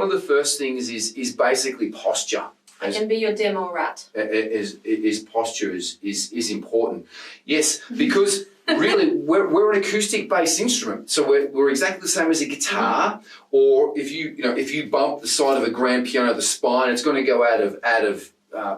one of the first things is basically posture. I can be your demo rat. Posture is important. Yes, because really we're an acoustic-based instrument, so we're exactly the same as a guitar. Or if you bump the side of a grand piano, the spine, it's going to go out of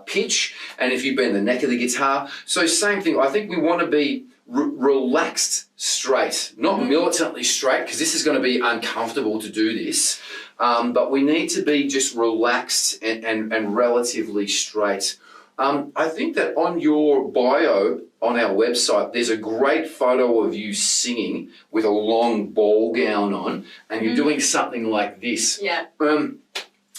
pitch, and if you bend the neck of the guitar, so same thing. I think we want to be relaxed straight, not militantly straight, because this is going to be uncomfortable to do this. But we need to be just relaxed and relatively straight. I think that on your bio on our website, there's a great photo of you singing with a long ball gown on, and you're doing something like this. Yeah.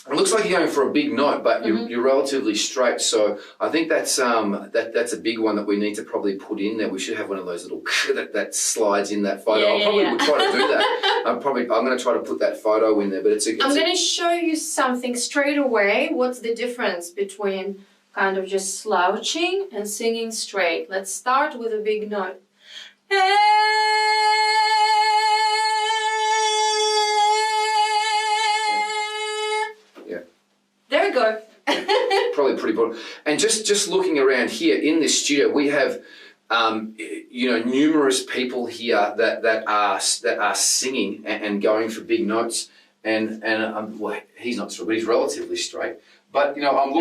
It looks like you're going for a big note, but you're relatively straight. So I think that's a big one that we need to probably put in there. We should have one of those little that slides in that photo. I probably would try to do that. I'm going to try to put that photo in there. But I'm going to show you something straight away. What's the difference between kind of just slouching and singing straight? Let's start with a big note. There we go. Probably pretty important. And just looking around here in this studio, we have numerous people here that are singing and going for big notes. And well, he's not straight, but he's relatively straight. But I'm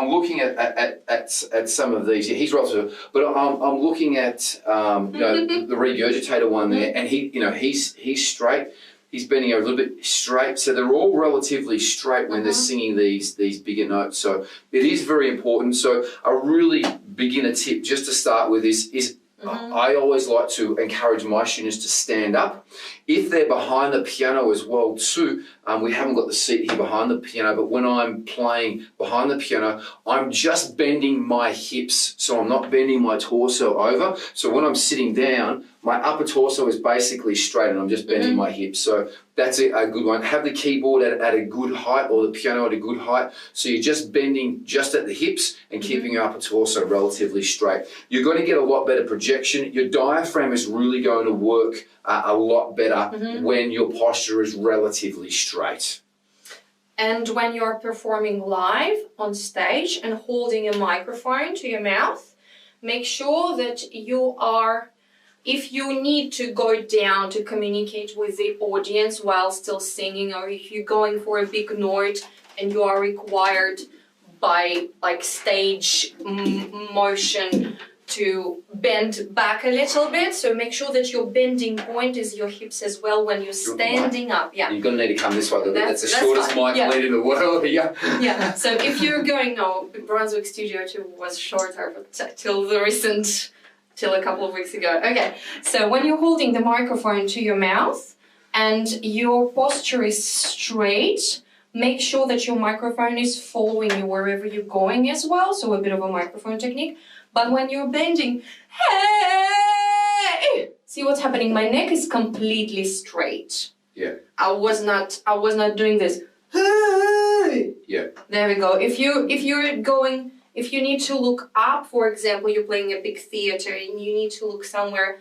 looking at some of these. Yeah, he's relatively, but I'm looking at the regurgitator one there, and he's straight. He's bending over a little bit straight, so they're all relatively straight when they're singing these bigger notes. So it is very important. So a really beginner tip just to start with is I always like to encourage my students to stand up. If they're behind the piano as well too, we haven't got the seat here behind the piano, but when I'm playing behind the piano, I'm just bending my hips, so I'm not bending my torso over. So when I'm sitting down, my upper torso is basically straight and I'm just bending my hips. So that's a good one. Have the keyboard at a good height, or the piano at a good height. So you're just bending just at the hips and keeping your upper torso relatively straight. You're going to get a lot better projection. Your diaphragm is really going to work a lot better when your posture is relatively straight. And when you're performing live on stage and holding a microphone to your mouth, make sure that you are, if you need to go down to communicate with the audience while still singing, or if you're going for a big note and you are required by like stage motion to bend back a little bit, so make sure that your bending point is your hips as well when you're standing up. Yeah, you're going to need to come this way. That's the shortest mic lead in the world. Yeah. So if you're going, Brunswick Studio 2 was shorter, but till a couple of weeks ago. Okay, so when you're holding the microphone to your mouth and your posture is straight, make sure that your microphone is following you wherever you're going as well, so a bit of a microphone technique. But when you're bending, hey, see what's happening? My neck is completely straight. Yeah. I was not doing this. Hey. Yeah. There we go. If you need to look up, for example, you're playing a big theater and you need to look somewhere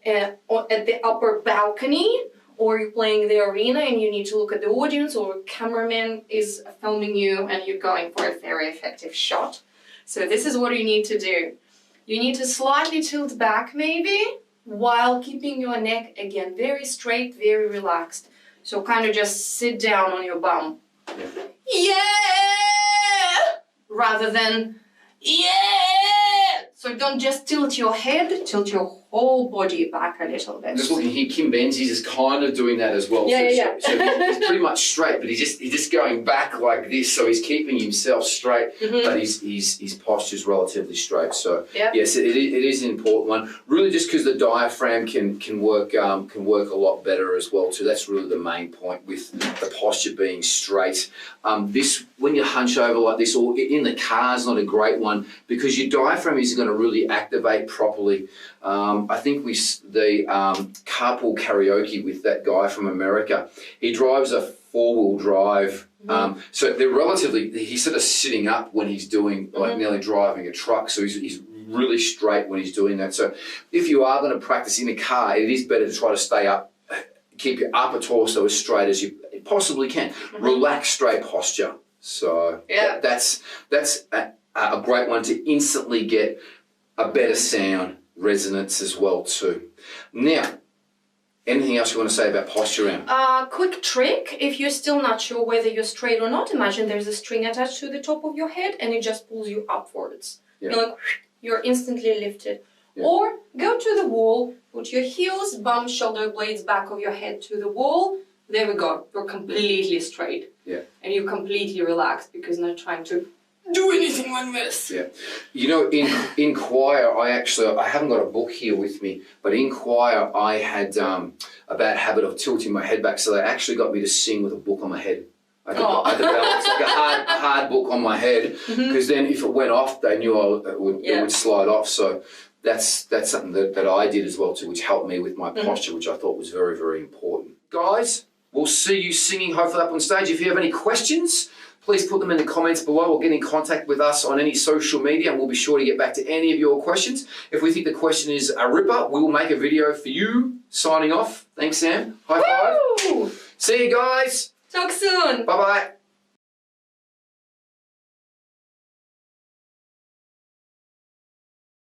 at the upper balcony, or you're playing the arena and you need to look at the audience, or a cameraman is filming you and you're going for a very effective shot. So this is what you need to do. You need to slightly tilt back maybe, while keeping your neck, again, very straight, very relaxed. So kind of just sit down on your bum. Yeah! Rather than, yeah! So don't just tilt your head, tilt your whole body back a little bit. Just looking here, Kim Benzies is kind of doing that as well. So he's pretty much straight, but he's just going back like this. So he's keeping himself straight, but his posture's relatively straight. So yes, it is an important one. Really, just because the diaphragm can work a lot better as well too. That's really the main point with the posture being straight. This, when you hunch over like this, or in the car, is not a great one because your diaphragm isn't going to really activate properly. I think the carpool karaoke with that guy from America, he drives a four-wheel drive. So they're he's sort of sitting up when he's doing, like nearly driving a truck. So he's really straight when he's doing that. So if you are going to practice in a car, it is better to try to stay up, keep your upper torso as straight as you it possibly can. Relax, straight posture. So that's a great one to instantly get a better sound, resonance as well too. Now, anything else you want to say about posture, Em? Quick trick, if you're still not sure whether you're straight or not, imagine there's a string attached to the top of your head and it just pulls you upwards. Yeah. You're like, you're instantly lifted. Yeah. Or go to the wall, put your heels, bum, shoulder blades, back of your head to the wall. There we go. You're completely straight. Yeah. And you're completely relaxed because you're not trying to do anything like this. Yeah. You know, in choir, I haven't got a book here with me, but in choir I had a bad habit of tilting my head back, so they actually got me to sing with a book on my head. I had to balance like a hard book on my head, because then if it went off, they knew it would slide off. So that's something that I did as well too, which helped me with my posture, which I thought was very, very important. Guys, we'll see you singing hopefully up on stage. If you have any questions, please put them in the comments below or get in contact with us on any social media and we'll be sure to get back to any of your questions. If we think the question is a ripper, we will make a video for you. Signing off. Thanks, Sam. High five. Woo! See you guys. Talk soon. Bye-bye.